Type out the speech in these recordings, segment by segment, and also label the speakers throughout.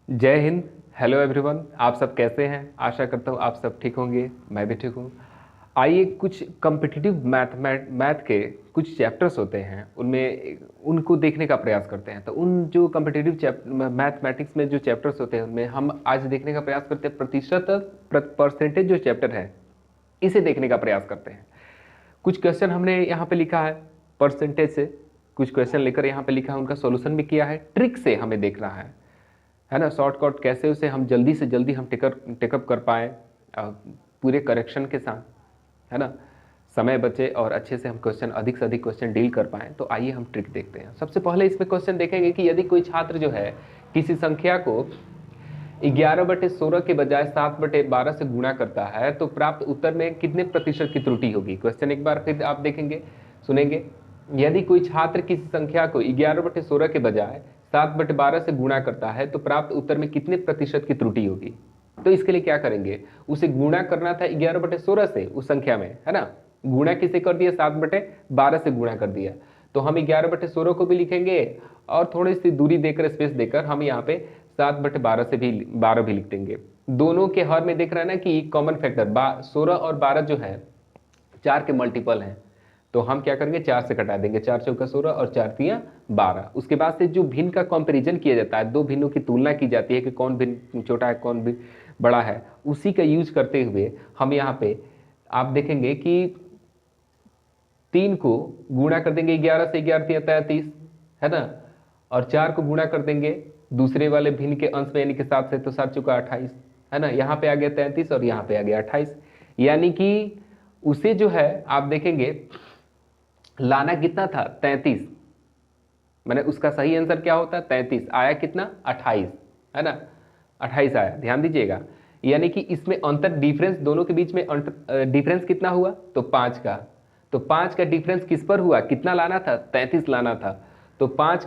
Speaker 1: जय Hind. Hello everyone, आप सब कैसे हैं? आशा करता हूँ आप सब ठीक होंगे, मैं भी ठीक हूँ। आइए कुछ कम्पिटिटिव मैथ के कुछ चैप्टर्स होते हैं, उनमें उनको देखने का प्रयास करते हैं। तो उन जो कम्पिटिटिव मैथमेटिक्स में जो चैप्टर्स होते हैं उनमें हम आज देखने का प्रयास करते हैं प्रतिशत परसेंटेज जो चैप्टर है इसे देखने का प्रयास करते हैं। कुछ क्वेश्चन हमने यहाँ पे लिखा है परसेंटेज से, कुछ क्वेश्चन लेकर यहाँ पे लिखा है, उनका सॉल्यूशन भी किया है। ट्रिक से हमें देखना है ना, शॉर्टकट कैसे उसे हम जल्दी से जल्दी हम टेकअप कर पाए पूरे करेक्शन के साथ, है ना, समय बचे और अच्छे से हम क्वेश्चन अधिक से अधिक क्वेश्चन डील कर पाएँ। तो आइए हम ट्रिक देखते हैं। सबसे पहले इसमें क्वेश्चन देखेंगे कि यदि कोई छात्र जो है किसी संख्या को 11/16 के बजाय 7/12 से गुणा करता है तो प्राप्त उत्तर में कितने प्रतिशत की त्रुटि होगी। क्वेश्चन एक बार फिर आप देखेंगे, सुनेंगे। यदि कोई छात्र किसी संख्या को 11/16 के बजाय 7/12 से गुणा करता है तो प्राप्त उत्तर में कितने प्रतिशत की त्रुटि होगी। तो इसके लिए क्या करेंगे, उसे गुणा करना था 11/16 से उस संख्या में, है ना। गुणा किसे कर दिया, 7/12 से गुणा कर दिया। तो हम 11/16 को भी लिखेंगे और थोड़ी सी दूरी देकर, स्पेस देकर हम यहाँ पे 7/12 से भी 12 भी लिख देंगे। दोनों के हर में देख रहा है ना कि कॉमन फैक्टर 16 और 12 जो है 4 के मल्टीपल हैं। तो हम क्या करेंगे, 4 से कटा देंगे, 4 चौका 16 और 4 तियां 12। उसके बाद से जो भिन्न का कंपैरिजन किया जाता है, दो भिन्नों की तुलना की जाती है कि कौन भिन्न छोटा है कौन भिन्न बड़ा है, उसी का यूज करते हुए हम यहाँ पे आप देखेंगे कि 3 को गुणा कर देंगे 11 से, 11 तियां 33, है ना, और 4 को गुणा कर देंगे दूसरे वाले भिन्न के अंश में यानी कि 7 से, तो 7 चौका 28, है ना। यहाँ पे आ गया 33 और यहाँ पे आ गया 28, यानी कि उसे जो है आप देखेंगे लाना कितना था, 33। मैंने उसका सही आंसर क्या होता है, 33 आया कितना, 28, है ना, 28 आया। ध्यान दीजिएगा, यानी कि इसमें अंतर डिफरेंस दोनों के बीच में डिफरेंस कितना हुआ, तो 5 का। तो 5 का डिफरेंस किस पर हुआ, कितना लाना था, 33 लाना था। तो 5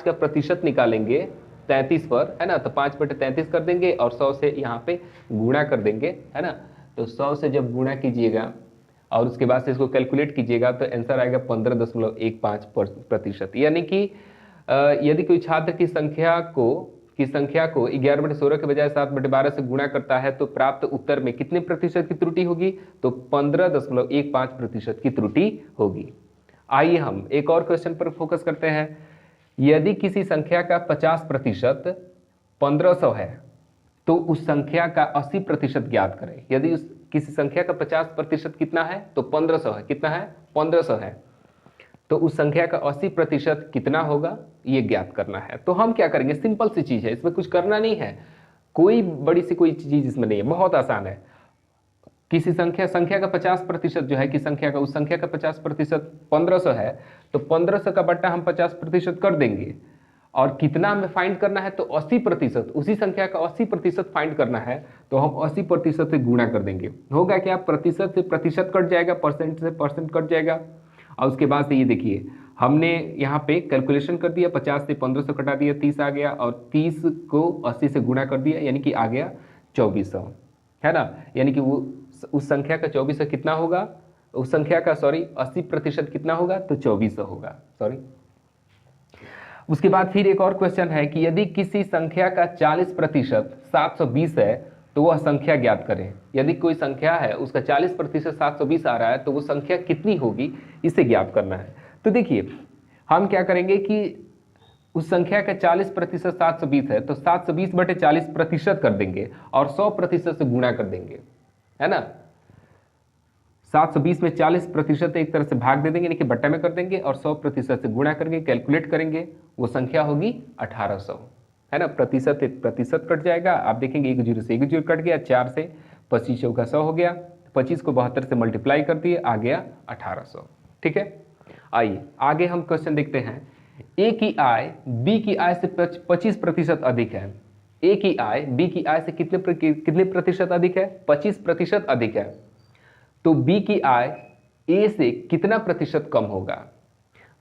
Speaker 1: का प्रतिशत निकालेंगे 33 पर, है ना। तो 5/33 कर देंगे और 100 से यहाँ पे गुणा कर देंगे, है ना। तो 100 से जब गुणा कीजिएगा और उसके बाद से इसको कैलकुलेट कीजिएगा तो आंसर आएगा 15.15%। यानी कि यदि कोई छात्र की संख्या को 11/16 के बजाय 7/12 से गुणा करता है तो प्राप्त उत्तर में कितने प्रतिशत की त्रुटि होगी, तो 15.15% की त्रुटि होगी। आइए हम एक और क्वेश्चन पर फोकस करते हैं। यदि किसी संख्या का 50% 1500 है तो उस संख्या का 80% ज्ञात करें। यदि उस किसी संख्या का 50% कितना है, तो 1500 है। कितना है, 1500 है। तो उस संख्या का 80% कितना होगा, ये ज्ञात करना है। तो हम क्या करेंगे, सिंपल सी चीज है, इसमें कुछ करना नहीं है, कोई बड़ी सी कोई चीज इसमें नहीं है, बहुत आसान है। किसी संख्या का 50% जो है कि संख्या का, उस संख्या का 50% 1500 है, तो 1500 का बट्टा हम 50% कर देंगे और कितना हमें फाइंड करना है, तो 80%, उसी संख्या का 80% फाइंड करना है। तो हम 80% से गुणा कर देंगे। होगा क्या, प्रतिशत से प्रतिशत कट जाएगा, परसेंट से परसेंट कट जाएगा। और उसके बाद से ये देखिए हमने यहाँ पे कैलकुलेशन कर दिया, 50 से 1500 कटा दिया, 30 आ गया और 30 को 80 से गुणा कर दिया, यानी कि आ गया 2400, है ना। यानी कि वो उस संख्या का 2400 कितना होगा, उस संख्या का 80% कितना होगा, तो 2400 होगा, सॉरी। उसके बाद फिर एक और क्वेश्चन है कि यदि किसी संख्या का 40% 720 है तो वह संख्या ज्ञात करें। यदि कोई संख्या है उसका 40% 720 आ रहा है तो वो संख्या कितनी होगी, इसे ज्ञात करना है। तो देखिए हम क्या करेंगे कि उस संख्या का 40% 720 है तो 720/40% कर देंगे और 100% से गुणा कर देंगे, है ना। 720 में 40% एक तरह से भाग दे देंगे, यानी कि बट्टा में कर देंगे और 100% से गुणा करके कैलकुलेट करेंगे, वो संख्या होगी 1800, है ना। प्रतिशत एक प्रतिशत कट जाएगा, आप देखेंगे 1 जीरो से 1 जीरो कट गया, 4 से 25 चौका 100 हो गया, 25 को 72 से मल्टीप्लाई कर दिए, आ गया 1800। ठीक है, आइए आगे हम क्वेश्चन देखते हैं। ए की आय बी की आय से 25% अधिक है। ए की आय बी की आय से कितने प्रतिशत अधिक है, 25% अधिक है। तो बी की आय ए से कितना प्रतिशत कम होगा।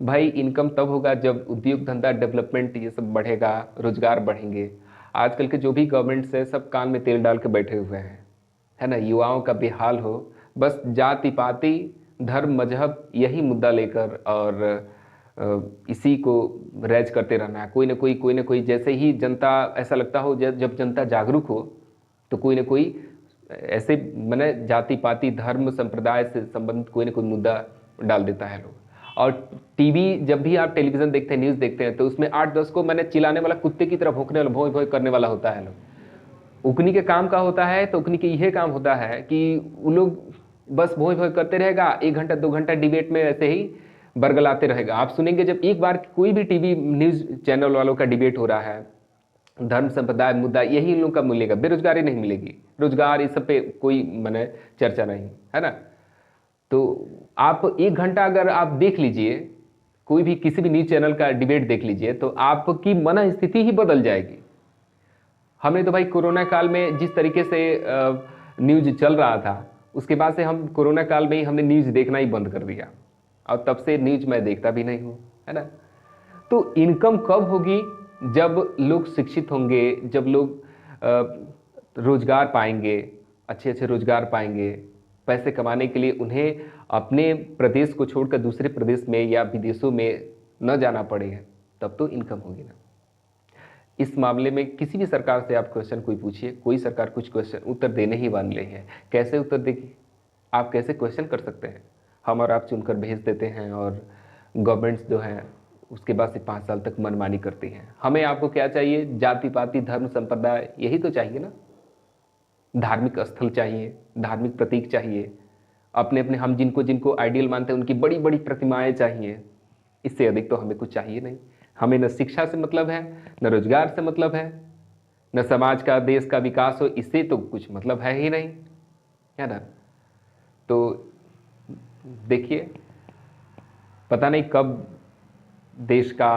Speaker 1: भाई इनकम तब होगा जब उद्योग धंधा डेवलपमेंट ये सब बढ़ेगा, रोजगार बढ़ेंगे। आजकल के जो भी गवर्नमेंट्स है सब कान में तेल डाल के बैठे हुए हैं, है ना। युवाओं का बेहाल हो, बस जाति पाति धर्म मजहब यही मुद्दा लेकर और इसी को रैज करते रहना है। कोई ना कोई जैसे ही जनता, ऐसा लगता हो जब जनता जागरूक हो तो कोई ना कोई ऐसे मैंने जाति पाति धर्म संप्रदाय से संबंधित कोई ना कोई मुद्दा डाल देता है लोग। और टीवी, जब भी आप टेलीविज़न देखते हैं, न्यूज़ देखते हैं, तो उसमें 8-10 को मैंने चिल्लाने वाला, कुत्ते की तरह भौंकने वाला, भौं भौं करने वाला होता है लोग। उकनी के काम का होता है तो उकनी के यह काम होता है कि वो लोग बस भौं भौं करते रहेगा, 1 घंटा 2 घंटा डिबेट में ऐसे ही बरगलाते रहेगा। आप सुनेंगे जब एक बार कोई भी टीवी न्यूज़ चैनल वालों का डिबेट हो रहा है, धर्म संप्रदाय मुद्दा, यही इन लोग का मिलेगा, बेरोजगारी नहीं मिलेगी, रोजगार इस सब पे कोई मैंने चर्चा नहीं है ना। तो आप 1 घंटा अगर आप देख लीजिए, कोई भी किसी भी न्यूज़ चैनल का डिबेट देख लीजिए, तो आपकी मन स्थिति ही बदल जाएगी। हमने तो भाई कोरोना काल में जिस तरीके से न्यूज़ चल रहा था, उसके बाद से हम कोरोना काल में ही हमने न्यूज़ देखना ही बंद कर दिया, और तब से न्यूज़ मैं देखता भी नहीं हूँ, है ना। तो इनकम कब होगी? जब लोग शिक्षित होंगे, जब लोग रोजगार पाएंगे, अच्छे अच्छे रोजगार पाएंगे, पैसे कमाने के लिए उन्हें अपने प्रदेश को छोड़कर दूसरे प्रदेश में या विदेशों में न जाना पड़ेगा, तब तो इनकम होगी ना। इस मामले में किसी भी सरकार से आप क्वेश्चन कोई पूछिए, कोई सरकार कुछ क्वेश्चन उत्तर देने ही वाले हैं। कैसे उत्तर देगी? आप कैसे क्वेश्चन कर सकते हैं? हम और आप चुनकर भेज देते हैं, और गवर्नमेंट्स जो हैं उसके बाद से 5 साल तक मनमानी करती हैं। हमें आपको क्या चाहिए? जाति पाति धर्म संप्रदाय, यही तो चाहिए ना। धार्मिक स्थल चाहिए, धार्मिक प्रतीक चाहिए, अपने अपने हम जिनको जिनको आइडियल मानते हैं उनकी बड़ी बड़ी प्रतिमाएं चाहिए। इससे अधिक तो हमें कुछ चाहिए नहीं। हमें न शिक्षा से मतलब है, न रोजगार से मतलब है, न समाज का देश का विकास हो, इससे तो कुछ मतलब है ही नहीं, है ना। तो देखिए, पता नहीं कब देश का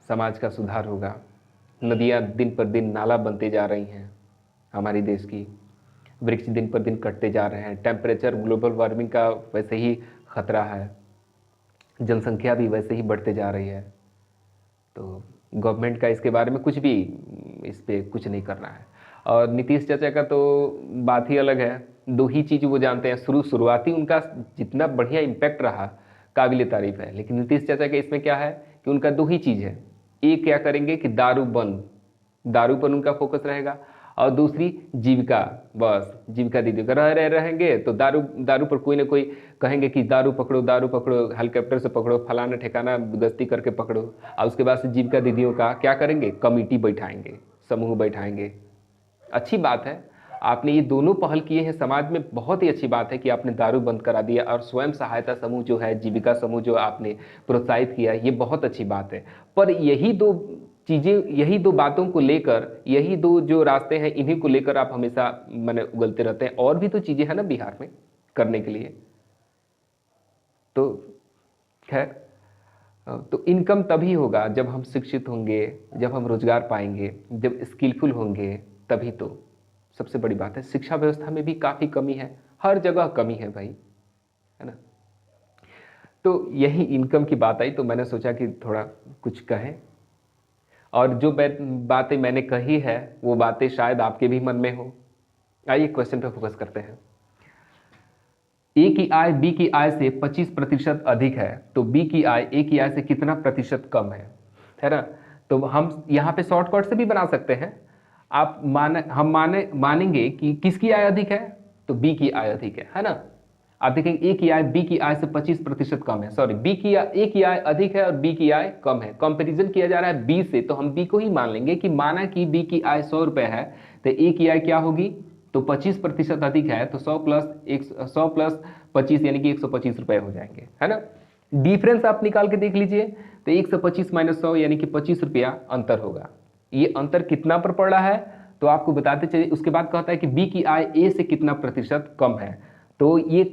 Speaker 1: समाज का सुधार होगा। नदियाँ दिन पर दिन नाला बनते जा रही हैं हमारी देश की, वृक्ष दिन पर दिन कटते जा रहे हैं, टेम्परेचर ग्लोबल वार्मिंग का वैसे ही खतरा है, जनसंख्या भी वैसे ही बढ़ते जा रही है। तो गवर्नमेंट का इसके बारे में कुछ भी, इस पर कुछ नहीं करना है। और नीतीश चाचा का तो बात ही अलग है। 2 ही चीज़ वो जानते हैं, शुरुआती उनका जितना बढ़िया इम्पैक्ट रहा, काबिल तारीफ है। लेकिन नीतीश चाचा के इसमें क्या है कि उनका 2 ही चीज़ है। एक क्या करेंगे कि दारू बंद, दारू पर उनका फोकस रहेगा, और दूसरी जीविका, बस जीविका दीदी रहेंगे तो दारू पर कोई ना कोई कहेंगे कि दारू पकड़ो, हेलीकॉप्टर से पकड़ो, फलाना ठिकाना गश्ती करके पकड़ो। और उसके बाद से जीविका दीदियों का क्या करेंगे? कमेटी बैठाएंगे, समूह बैठाएंगे। अच्छी बात है, आपने ये दोनों पहल किए हैं, समाज में बहुत ही अच्छी बात है कि आपने दारू बंद करा दिया, और स्वयं सहायता समूह जो है, जीविका समूह जो आपने प्रोत्साहित किया, ये बहुत अच्छी बात है। पर यही 2 चीज़ें, यही 2 बातों को लेकर, यही 2 जो रास्ते हैं, इन्हीं को लेकर आप हमेशा मैंने उगलते रहते हैं। और भी तो चीज़ें हैं ना बिहार में करने के लिए। तो खैर, तो इनकम तभी होगा जब हम शिक्षित होंगे, जब हम रोजगार पाएंगे, जब स्किलफुल होंगे, तभी तो। सबसे बड़ी बात है, शिक्षा व्यवस्था में भी काफ़ी कमी है, हर जगह कमी है भाई, है ना। तो यही इनकम की बात आई, तो मैंने सोचा कि थोड़ा कुछ कहें। और जो बातें मैंने कही है, वो बातें शायद आपके भी मन में हो। आइए क्वेश्चन पे फोकस करते हैं। ए की आय बी की आय से 25% अधिक है, तो बी की आय ए की आय से कितना प्रतिशत कम है ना। तो हम यहाँ पे शॉर्टकट से भी बना सकते हैं। आप मानेंगे कि किसकी आय अधिक है, तो बी की आय अधिक है ना। आप देखेंगे ए की आय बी की आय से 25% कम है, सॉरी ए की आय अधिक है और बी की आय कम है। कंपैरिजन किया जा रहा है बी से, तो हम बी को ही मान लेंगे कि माना कि बी की आय 100 रुपए है, तो ए की आय क्या होगी, तो 25% अधिक है, तो 100 प्लस 25 यानी कि 125 रुपए हो जाएंगे, है ना। डिफरेंस आप निकाल के देख लीजिए, तो 125 माइनस 100 यानी कि 25 रुपया अंतर होगा। ये अंतर कितना पर पड़ रहा है, तो आपको बताते चलिए। उसके बाद कहता है कि बी की आय ए से कितना प्रतिशत कम है, तो ये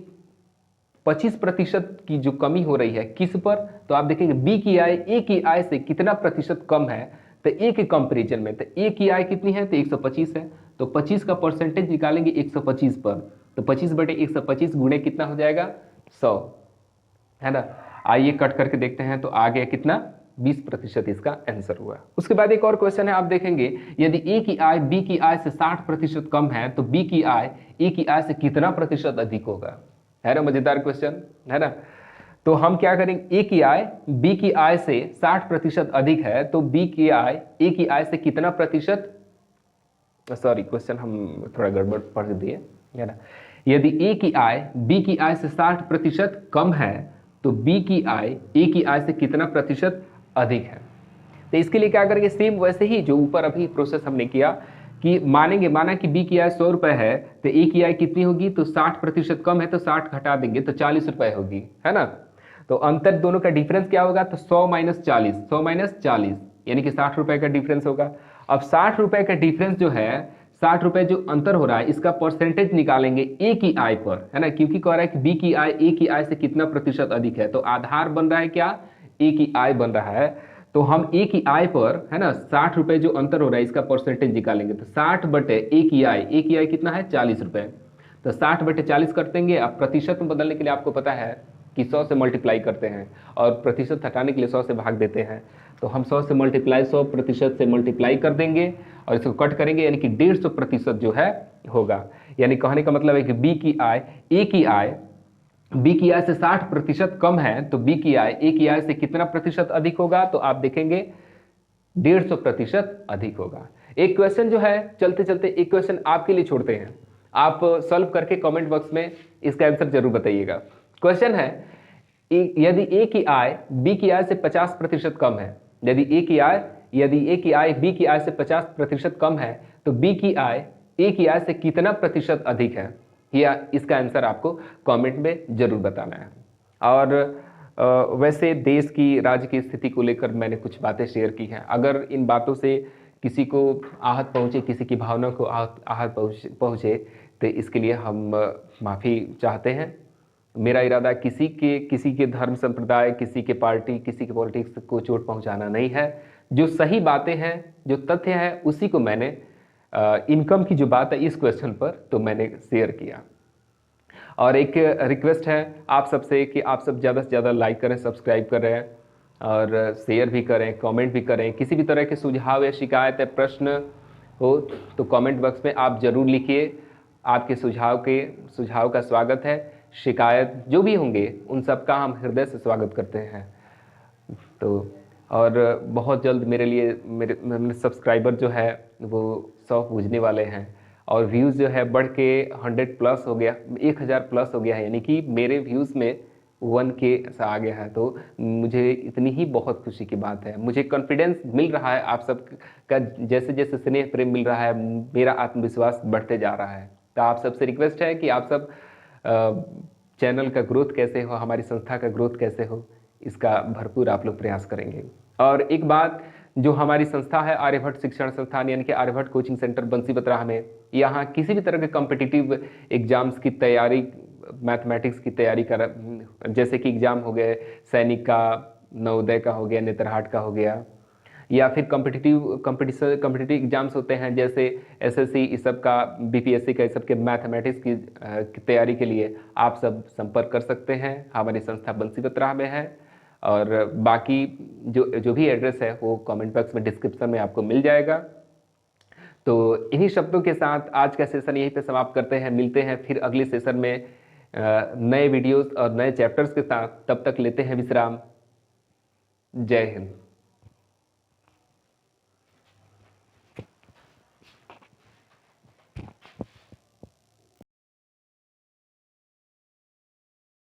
Speaker 1: 25% की जो कमी हो रही है किस पर, तो आप देखेंगे बी की आय ए की आय से कितना प्रतिशत कम है, तो ए के कंपेरिजन में, तो ए की आय कितनी है, तो 125 है, तो 25 का परसेंटेज निकालेंगे 125 पर, तो 25/125 गुणे कितना हो जाएगा, 100, है ना। आइए कट करके देखते हैं, तो आ गया कितना, 20% इसका आंसर हुआ। उसके बाद एक और क्वेश्चन है, आप देखेंगे यदि ए की आय बी की आय से 60% कम है, तो बी की आय ए की आय से कितना प्रतिशत अधिक होगा, है ना। मजेदार क्वेश्चन, है ना। तो हम क्या करेंगे, ए की आय बी की आय से 60% अधिक है, तो बी की आय ए की आय से कितना प्रतिशत, सॉरी क्वेश्चन हम थोड़ा गड़बड़ पढ़ दिए है ना। यदि ए की आय बी की आय से 60% कम है तो बी की आय ए की आय से कितना प्रतिशत अधिक है। तो इसके लिए क्या करेंगे, सेम वैसे ही जो ऊपर अभी प्रोसेस हमने किया कि माना कि बी की आय 100 रुपए है तो ए की आय कितनी होगी, तो 60% कम है तो 60 घटा देंगे तो 40 रुपए होगी, है ना। तो अंतर दोनों का डिफरेंस क्या होगा, तो 100 माइनस 40, 100 माइनस 40 यानी कि 60 रुपए का डिफरेंस होगा। अब 60 रुपए का डिफरेंस जो है, 60 रुपए जो अंतर हो रहा है इसका परसेंटेज निकालेंगे ए की आय पर, है ना, क्योंकि कह रहा है कि बी की आय ए की आय से कितना प्रतिशत अधिक है, तो आधार बन रहा है क्या, ए की आय बन रहा है। तो हम ए की आय पर, है ना, 60 रुपए जो अंतर हो रहा है इसका परसेंटेज निकालेंगे, तो 60 बटे ए की आय कितना है 40 रुपए, तो 60 बटे 40 कर देंगे। अब प्रतिशत में बदलने के लिए आपको पता है कि 100 से मल्टीप्लाई करते हैं और प्रतिशत हटाने के लिए 100 से भाग देते हैं, तो हम 100 से मल्टीप्लाई 100% से मल्टीप्लाई कर देंगे और इसको कट करेंगे, यानी कि 150% जो है होगा। यानी कहने का मतलब है कि बी की आय ए की आय बी की आय से 60% कम है तो बी की आय ए की आय से कितना प्रतिशत अधिक होगा, तो आप देखेंगे 150% अधिक होगा। एक क्वेश्चन जो है चलते चलते एक क्वेश्चन आपके लिए छोड़ते हैं, आप सॉल्व करके कमेंट बॉक्स में इसका आंसर जरूर बताइएगा। क्वेश्चन है, यदि ए की आय बी की आय से 50% कम है, यदि ए की आय बी की आय से 50% कम है तो बी की आय ए की आय से कितना प्रतिशत अधिक है, या इसका आंसर आपको कमेंट में जरूर बताना है। और वैसे देश की राज्य की स्थिति को लेकर मैंने कुछ बातें शेयर की हैं, अगर इन बातों से किसी को आहत पहुंचे, किसी की भावना को आहत पहुंचे तो इसके लिए हम माफ़ी चाहते हैं। मेरा इरादा किसी के धर्म संप्रदाय, किसी के पार्टी, किसी के पॉलिटिक्स को चोट पहुंचाना नहीं है। जो सही बातें हैं, जो तथ्य है, उसी को मैंने इनकम की जो बात है इस क्वेश्चन पर तो मैंने शेयर किया। और एक रिक्वेस्ट है आप सबसे कि आप सब ज़्यादा से ज़्यादा लाइक करें, सब्सक्राइब करें और शेयर भी करें, कमेंट भी करें। किसी भी तरह के सुझाव या शिकायत या प्रश्न हो तो कमेंट बॉक्स में आप ज़रूर लिखिए। आपके सुझाव का स्वागत है। शिकायत जो भी होंगे उन सब का हम हृदय से स्वागत करते हैं। तो और बहुत जल्द मेरे सब्सक्राइबर जो है वो 100 पूजने वाले हैं और व्यूज़ जो है बढ़ के 100 प्लस हो गया, 1000 प्लस हो गया है, यानी कि मेरे व्यूज़ में 1K से आ गया है। तो मुझे इतनी ही बहुत खुशी की बात है। मुझे कॉन्फिडेंस मिल रहा है आप सब का, जैसे जैसे स्नेह प्रेम मिल रहा है मेरा आत्मविश्वास बढ़ते जा रहा है। तो आप सबसे रिक्वेस्ट है कि आप सब चैनल का ग्रोथ कैसे हो, हमारी संस्था का ग्रोथ कैसे हो, इसका भरपूर आप लोग प्रयास करेंगे। और एक बात, जो हमारी संस्था है आर्यभट्ट शिक्षण संस्थान यानी कि आर्यभट्ट कोचिंग सेंटर बंसी बतराह में, यहाँ किसी भी तरह के कॉम्पिटिटिव एग्जाम्स की तैयारी, मैथमेटिक्स की तैयारी कर, जैसे कि एग्ज़ाम हो गए सैनिक का, नवोदय का हो गया, नेतरहाट का हो गया, या फिर कॉम्पिटिटिव एग्जाम्स होते हैं जैसे एसएससी, इस सब का, बीपीएससी का, इस सब के मैथमेटिक्स की तैयारी के लिए आप सब संपर्क कर सकते हैं। हमारी संस्था बंसी बतराह में है और बाकी जो भी एड्रेस है वो कमेंट बॉक्स में, डिस्क्रिप्शन में आपको मिल जाएगा। तो इन्हीं शब्दों के साथ आज का सेशन यहीं पे समाप्त करते हैं। मिलते हैं फिर अगले सेशन में नए वीडियोस और नए चैप्टर्स के साथ। तब तक लेते हैं विश्राम। जय हिंद।